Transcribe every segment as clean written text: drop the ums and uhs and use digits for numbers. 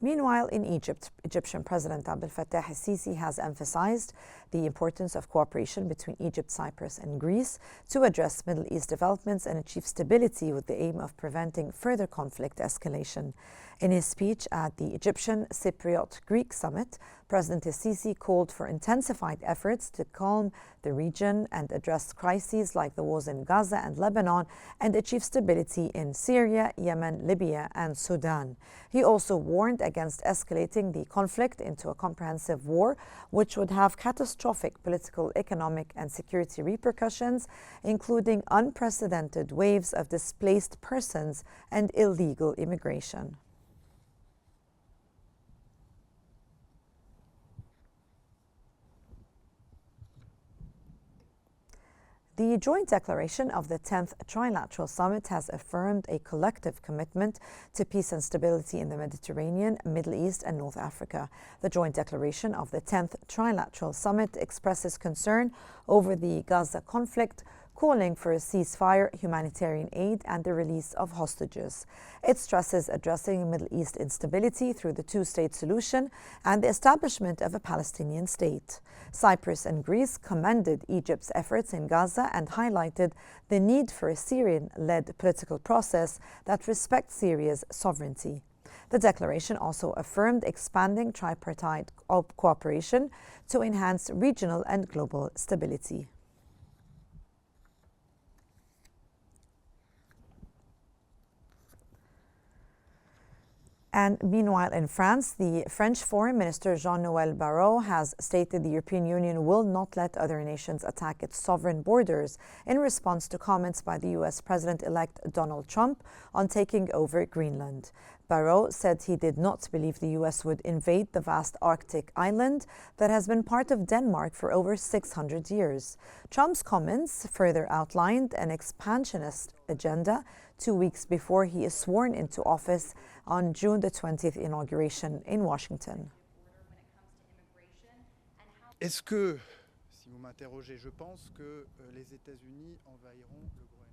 Meanwhile, in Egypt, Egyptian President El-Sisi has emphasized the importance of cooperation between Egypt, Cyprus, and Greece to address Middle East developments and achieve stability with the aim of preventing further conflict escalation. In his speech at the Egyptian Cypriot Greek summit, President El-Sisi called for intensified efforts to calm the region and address crises like the wars in Gaza and Lebanon and achieve stability in Syria, Yemen, Libya, and Sudan. He also warned against escalating the conflict into a comprehensive war, which would have catastrophic political, economic, and security repercussions, including unprecedented waves of displaced persons and illegal immigration. The joint declaration of the 10th Trilateral Summit has affirmed a collective commitment to peace and stability in the Mediterranean, Middle East, and North Africa. The joint declaration of the 10th Trilateral Summit expresses concern over the Gaza conflict, calling for a ceasefire, humanitarian aid, and the release of hostages. It stresses addressing Middle East instability through the two-state solution and the establishment of a Palestinian state. Cyprus and Greece commended Egypt's efforts in Gaza and highlighted the need for a Syrian-led political process that respects Syria's sovereignty. The declaration also affirmed expanding tripartite cooperation to enhance regional and global stability. And meanwhile, in France, the French Foreign Minister Jean-Noël Barrot has stated the European Union will not let other nations attack its sovereign borders in response to comments by the US President-elect Donald Trump on taking over Greenland. Barrot said he did not believe the US would invade the vast Arctic island that has been part of Denmark for over 600 years. Trump's comments further outlined an expansionist agenda 2 weeks before he is sworn into office on June the 20th inauguration in Washington. Est-ce que, si vous m'interrogez, je pense que les États-Unis envahiront le Groenland?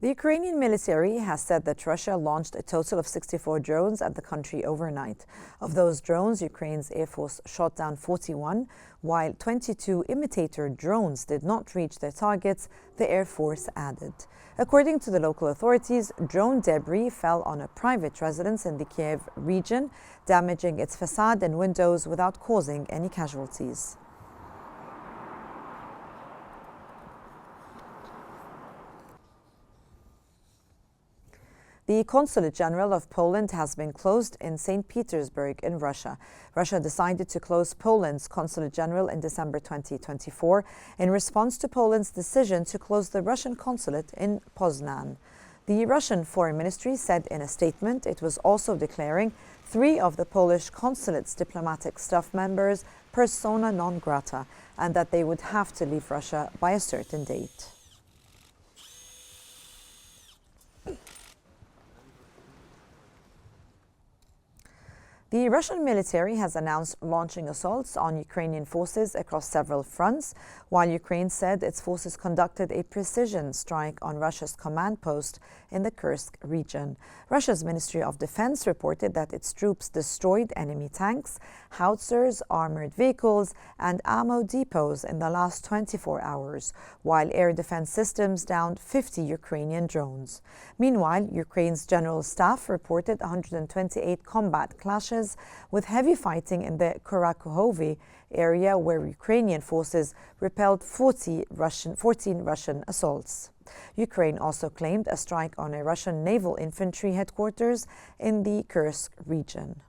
The Ukrainian military has said that Russia launched a total of 64 drones at the country overnight. Of those drones, Ukraine's Air Force shot down 41, while 22 imitator drones did not reach their targets, the Air Force added. According to the local authorities, drone debris fell on a private residence in the Kiev region, damaging its facade and windows without causing any casualties. The Consulate General of Poland has been closed in St. Petersburg in Russia. Russia decided to close Poland's Consulate General in December 2024 in response to Poland's decision to close the Russian consulate in Poznan. The Russian Foreign Ministry said in a statement it was also declaring 3 of the Polish consulate's diplomatic staff members persona non grata and that they would have to leave Russia by a certain date. The Russian military has announced launching assaults on Ukrainian forces across several fronts, while Ukraine said its forces conducted a precision strike on Russia's command post in the Kursk region. Russia's Ministry of Defense reported that its troops destroyed enemy tanks, howitzers, armored vehicles, and ammo depots in the last 24 hours, while air defense systems downed 50 Ukrainian drones. Meanwhile, Ukraine's General Staff reported 128 combat clashes with heavy fighting in the Kurakohovi area, where Ukrainian forces repelled 14 Russian assaults. Ukraine also claimed a strike on a Russian naval infantry headquarters in the Kursk region.